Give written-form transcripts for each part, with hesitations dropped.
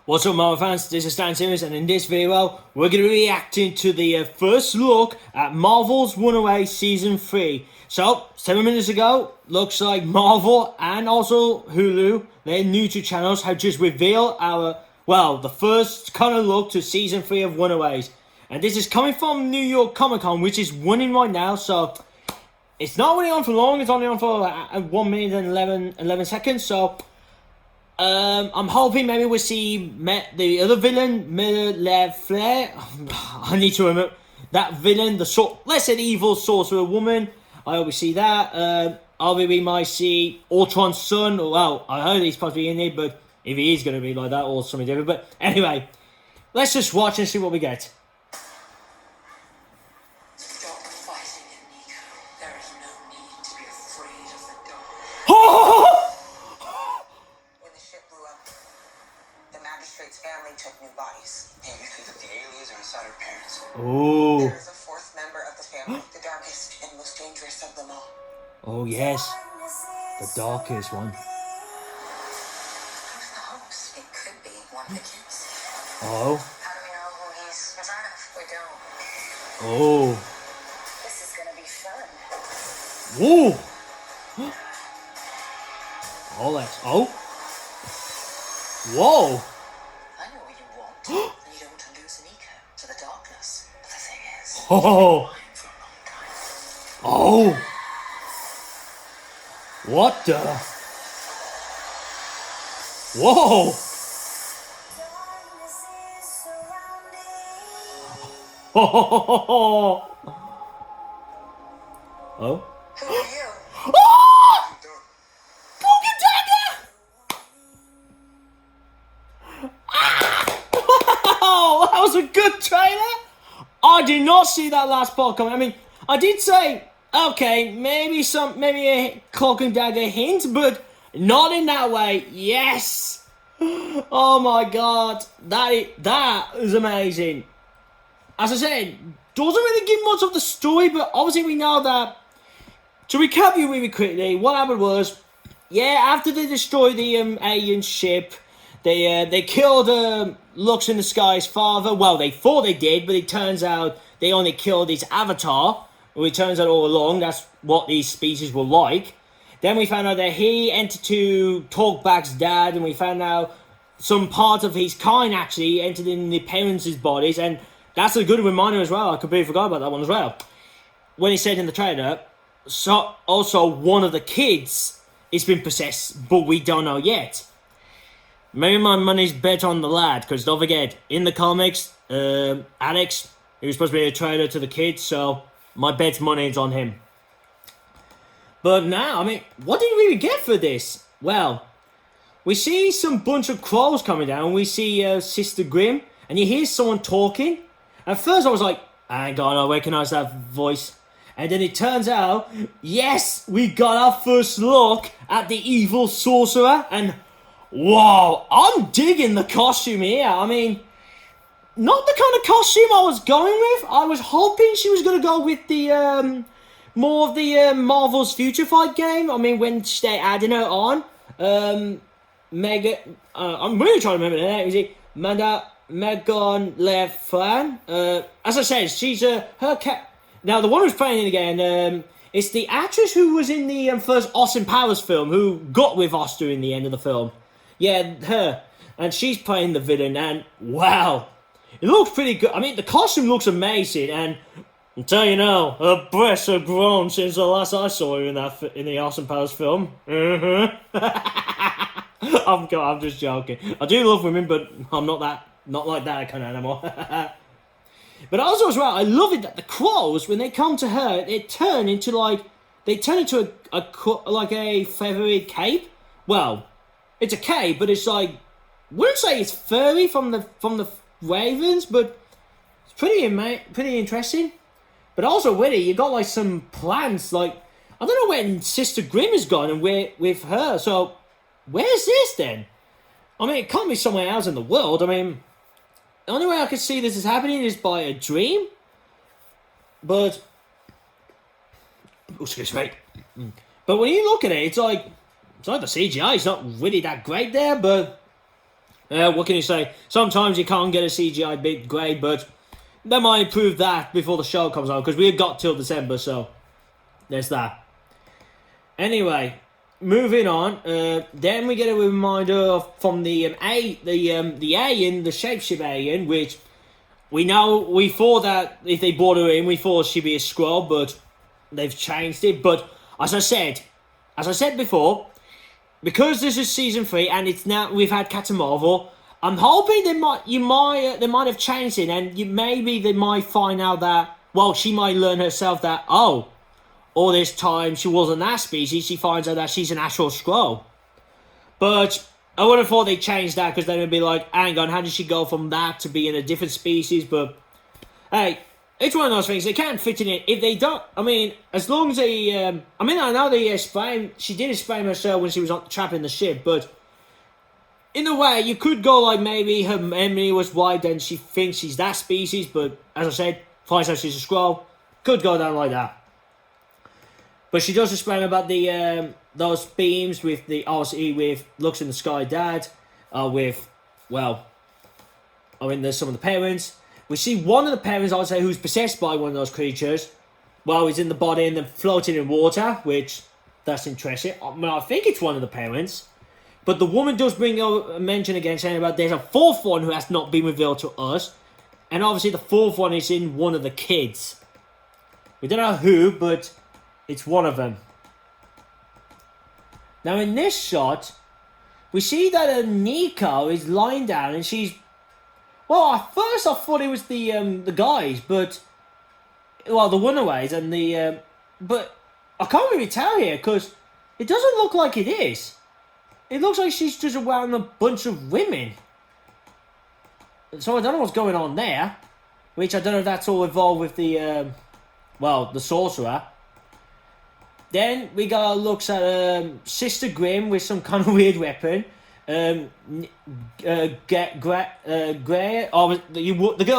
What's up, Marvel fans? This is Stein series, and in this video, we're going to be reacting to the first look at Marvel's Runaways Season 3. So, 7 minutes ago, looks like Marvel and also Hulu, their YouTube channels, have just revealed the first kind of look to Season 3 of Runaways. And this is coming from New York Comic Con, which is running right now, so it's not really on for long. It's only on for 1 minute and 11 seconds, so I'm hoping maybe we'll see the other villain, Flair. I need to remember that villain, let's say the evil sorcerer woman. I hope we see that. We might see Ultron's son. Well, I heard he's possibly in it, but if he is going to be like that or something different. But anyway, let's just watch and see what we get. Stop fighting it, Nico. There is no need to be afraid of the dark. When the ship blew up, the magistrate's family took new bodies. Hey, you think that the aliens are inside our parents? Oh. There is a fourth member of the family, the darkest and most dangerous of them all. Oh yes, the darkest one. Who's the host? It could be one of the kids. Oh. How do we know who he's in front of? We don't. Oh. This is gonna be fun. Whoa. Oh, that's Whoa. I know what you want. You don't want to lose Nico to the darkness. But the thing is, Oh. for a long time. Oh. What the? Whoa. Oh. Oh. Who are you? Oh! Broken Dagger! Wow, that was a good trailer. I did not see that last part coming. I mean, I did say, okay, maybe a Cloak and Dagger hint, but not in that way. Yes. Oh my god, that is amazing. As I said, doesn't really give much of the story, but obviously we know that. To recap you really quickly, what happened was, after they destroyed the alien ship, they killed Lux in the Sky's father. Well, they thought they did, but it turns out they only killed his avatar. Well, it turns out all along that's what these species were like. Then we found out that he entered to Talkback's dad, and we found out some part of his kind actually entered in the parents' bodies, and that's a good reminder as well. I completely forgot about that one as well. When he said in the trailer, so also one of the kids has been possessed, but we don't know yet. Maybe my money's bet on the lad, because don't forget, in the comics, Alex, he was supposed to be a traitor to the kids, so my bet's money is on him. But now, I mean, what did we get for this? Well, we see some bunch of crows coming down. We see Sister Grimm, and you hear someone talking. At first I was like, hang on, I recognize that voice. And then it turns out, yes, we got our first look at the evil sorcerer. And wow, I'm digging the costume here. I mean, not the kind of costume I was going with. I was hoping she was going to go with the more of the Marvel's Future Fight game. I mean, when they're adding her on. I'm really trying to remember the name. Is it Megan Lefran? As I said, she's now the one who's playing it again. It's the actress who was in the first Austin Powers film, who got with Oscar in the end of the film. Yeah, her, and she's playing the villain. And wow, it looks pretty good. I mean, the costume looks amazing, and I'll tell you now, her breasts have grown since the last I saw her in the Austin Powers film. I'm just joking. I do love women, but I'm not like that kind of animal. But also as well, I love it that the crows, when they come to her, they turn into a feathery cape. Well, it's a cape, but it's like, wouldn't say it's furry from the ravens, but it's pretty interesting. But also with it, you got like some plants. Like, I don't know when Sister Grimm is gone and we're with her. So where's this then? I mean, it can't be somewhere else in the world. I mean, the only way I could see this is happening is by a dream. But, oh, excuse me. But when you look at it, it's like the CGI is not really that great there, but What can you say? Sometimes you can't get a CGI bit great, but they might improve that before the show comes out, because we've got till December, so there's that. Anyway, moving on. Then we get a reminder from the alien, the shapeship alien, which we thought that if they brought her in, we thought she'd be a Skrull, but they've changed it. But as I said before, because this is season 3 and it's now we've had Captain Marvel, I'm hoping they might have changed it, and maybe they might find out that, well, she might learn herself that, oh, all this time she wasn't that species. She finds out that she's an actual Skrull. But I would have thought they changed that, because then it'd be like, hang on, how did she go from that to being a different species? But hey, it's one of those things. They can't fit in it. If they don't, I mean, as long as they, I know they explained, she did explain herself when she was trapped in the ship, but in a way, you could go like maybe her memory was wiped and she thinks she's that species, but as I said, finds out she's a Skrull. Could go down like that. But she does explain about the those beams with the obviously with Looks in the Sky Dad, there's some of the parents. We see one of the parents, I would say, who's possessed by one of those creatures. Well, he's in the body and then floating in water, which that's interesting. I think it's one of the parents. But the woman does bring a mention again, saying about there's a fourth one who has not been revealed to us. And obviously the fourth one is in one of the kids. We don't know who, but it's one of them. Now in this shot, we see that Nico is lying down and she's... Well, at first I thought it was the guys, but... Well, the Runaways and the... but I can't really tell here, because it doesn't look like it is. It looks like she's just around a bunch of women. So I don't know what's going on there. Which I don't know if that's all involved with the... the sorcerer. Then we got looks at Sister Grimm with some kind of weird weapon. The girl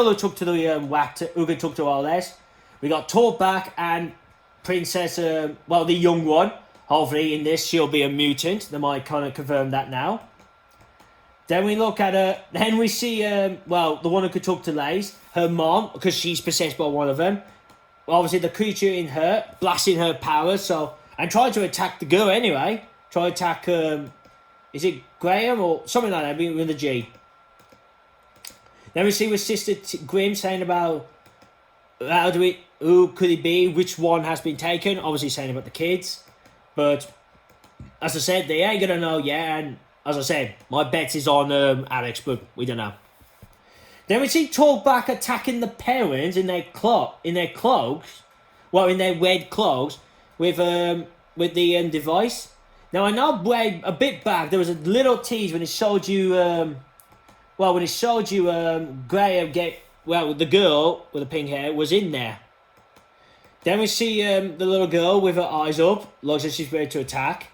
who took to the who took to all this. We got Talkback and Princess, the young one. Hopefully in this she'll be a mutant. They might kind of confirm that now. Then we look at her. Then we see the one who could talk to Lace, her mom, because she's possessed by one of them. Obviously the creature in her, blasting her powers, and trying to attack the girl anyway. Try to attack, is it Graham or something like that, with a G. Then we see with Sister Grimm saying about, who could it be, which one has been taken, obviously saying about the kids. But, as I said, they ain't gonna know yet, and as I said, my bet is on Alex, but we don't know. Then we see Talkback attacking the parents in their cloaks, in their red cloaks, with the device. Now I know way a bit back there was a little tease when it showed you, Graham the girl with the pink hair was in there. Then we see the little girl with her eyes up, looks like she's ready to attack,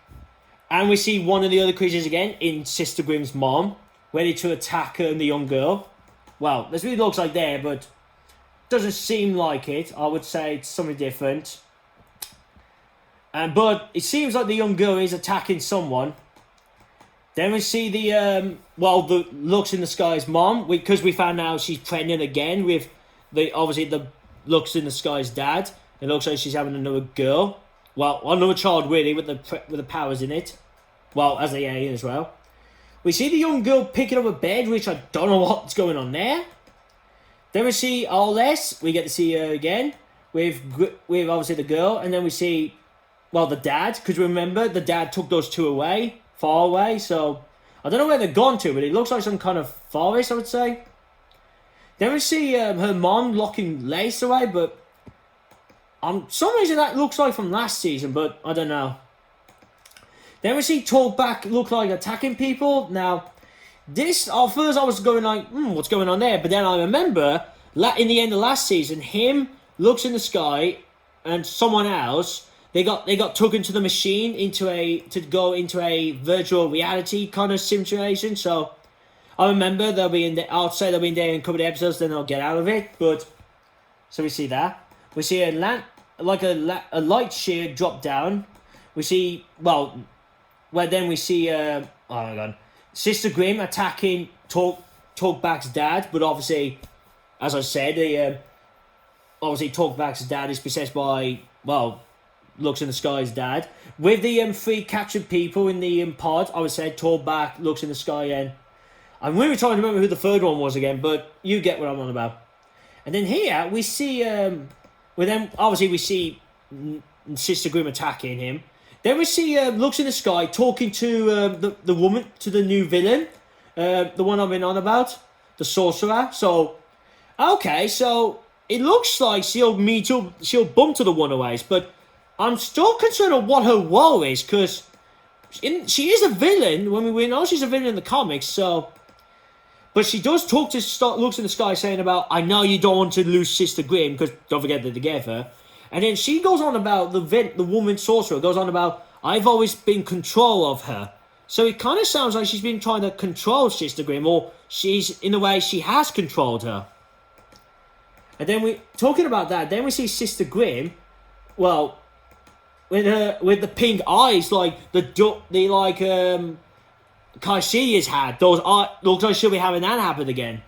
and we see one of the other creatures again in Sister Grimm's mom, ready to attack her and the young girl. Well, this really looks like there, but doesn't seem like it. I would say it's something different. But it seems like the young girl is attacking someone. Then we see the Looks in the Sky's mom, because we found out she's pregnant again with the Looks in the Sky's dad. It looks like she's having another girl. Well, another child really with the powers in it. Well, as the alien as well. We see the young girl picking up a bed, which I don't know what's going on there. Then we see Arles. We get to see her again with obviously the girl, and then we see the dad, because remember the dad took those two away, far away. So I don't know where they've gone to, but it looks like some kind of forest, I would say. Then we see her mom locking Lace away, but some reason that looks like from last season, but I don't know. Then we see Talkback look like attacking people. Now, this, at first I was going like, what's going on there? But then I remember, in the end of last season, him, Looks in the Sky, and someone else, they got took into the machine to go into a virtual reality kind of situation. So, I remember they'll be in there in a couple of episodes, then they'll get out of it. But, so we see that. We see a light shear drop down. We see, then we see, Sister Grimm attacking Talkback's dad, but obviously, as I said, obviously Talkback's dad is possessed by, well, Looks in the Sky's dad. With the three captured people in the pod, I would say Talkback, Looks in the Sky, and I'm really trying to remember who the third one was again, but you get what I'm on about. And then here we see, obviously we see Sister Grimm attacking him. Then we see Looks in the Sky talking to the woman, to the new villain, the one I've been on about, the sorcerer. So, okay, so it looks like she'll bump to the Runaways, but I'm still concerned of what her role is, because she is a villain. When we know she's a villain in the comics, so. But she does talk to Looks in the Sky, saying about, I know you don't want to lose Sister Grimm, because don't forget they're together. And then she goes on about the woman sorcerer, goes on about, I've always been in control of her. So it kind of sounds like she's been trying to control Sister Grimm, or she's, in a way, she has controlled her. And then talking about that, then we see Sister Grimm, well, with the pink eyes, like Kaishi's had. Those looks like she'll be having that happen again.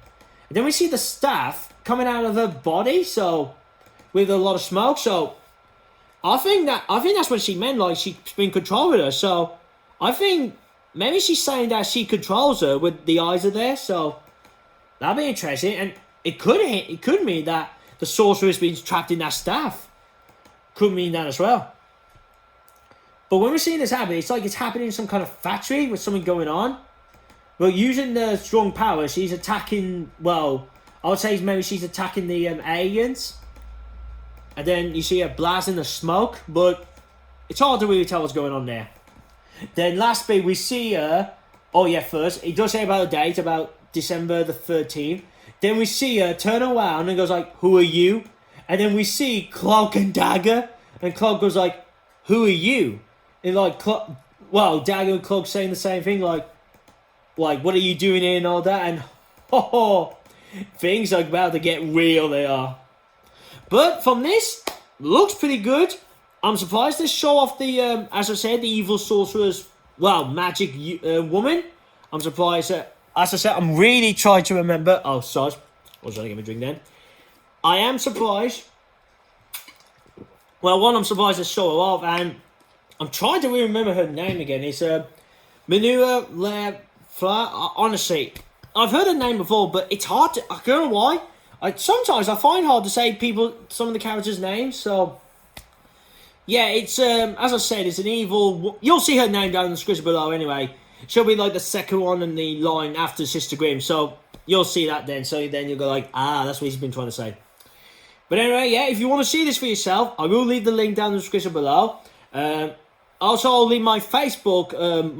And then we see the staff coming out of her body, so with a lot of smoke. So I think that's what she meant, like she's been controlling her. So I think maybe she's saying that she controls her with the eyes are there. So that'd be interesting, and it could mean that the sorcerer's been trapped in that staff. Could mean that as well. But when we're seeing this happen, it's like it's happening in some kind of factory with something going on. Well, using the strong power, she's attacking, well, I would say maybe she's attacking the aliens. And then you see her blasting the smoke, but it's hard to really tell what's going on there. Then last bit, we see her, first, it does say about the date, about December the 13th. Then we see her turn around and goes like, who are you? And then we see Cloak and Dagger, and Cloak goes like, who are you? And like, Dagger and Cloak saying the same thing, like, what are you doing here and all that, and things are about to get real, they are. But from this, looks pretty good. I'm surprised they show off the, as I said, the evil sorcerer's, magic woman. I'm surprised that, as I said, I'm really trying to remember, I was trying to get me a drink then. I am surprised. Well, one, I'm surprised they show her off, and I'm trying to really remember her name again. It's Minoru. Honestly, I've heard her name before, but it's hard to. I don't know why. Sometimes I find hard to say some of the characters' names. So yeah, it's as I said, it's an evil. You'll see her name down in the description below. Anyway, she'll be like the second one in the line after Sister Grimm. So you'll see that then. So then you'll go like, that's what he's been trying to say. But anyway, yeah, if you want to see this for yourself, I will leave the link down in the description below. Also, I'll leave my Facebook, the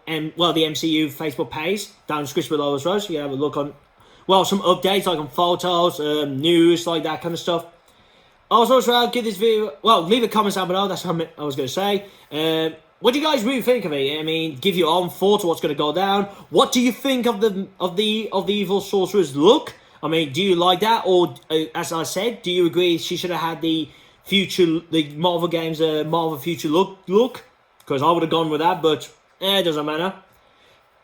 MCU Facebook page down in the description below as well, so you can have a look on, some updates, like on photos, news, like that kind of stuff. Also, as well, give this video, leave a comment down below, that's what I was going to say. What do you guys really think of it? I mean, give your own thoughts on what's going to go down. What do you think of the evil sorcerer's look? I mean, do you like that? Or, as I said, do you agree she should have had the Marvel games, Marvel future look? Because I would have gone with that, but it doesn't matter.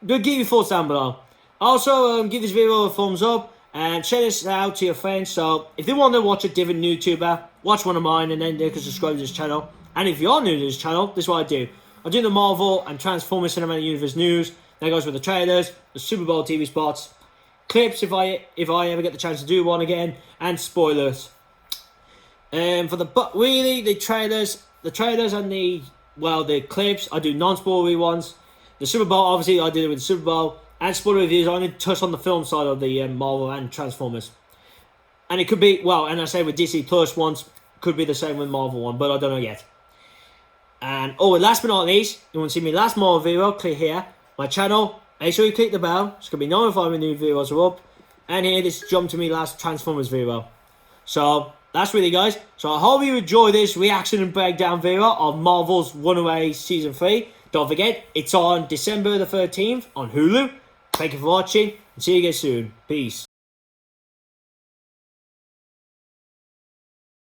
But give your thoughts down below. Also, give this video a thumbs up and share this out to your friends. So, if they want to watch a different YouTuber, watch one of mine and then they can subscribe to this channel. And if you're new to this channel, this is what I do. I do the Marvel and Transformers Cinematic Universe news. That goes with the trailers, the Super Bowl TV spots, clips if I ever get the chance to do one again, and spoilers. The trailers and the clips, I do non-spoilery ones. The Super Bowl, obviously, I did it with the Super Bowl. And spoiler reviews, I only touch on the film side of the Marvel and Transformers. And it could be, and I say with DC Plus ones, could be the same with Marvel one, but I don't know yet. And, last but not least, you want to see my last Marvel video, click here. My channel, make sure you click the bell, it's going to be notified when new videos are up. And here, this jump to me last Transformers video. So, that's really, guys. So I hope you enjoy this reaction and breakdown video of Marvel's Runaways Season 3. Don't forget, it's on December the 13th on Hulu. Thank you for watching, and see you again soon. Peace.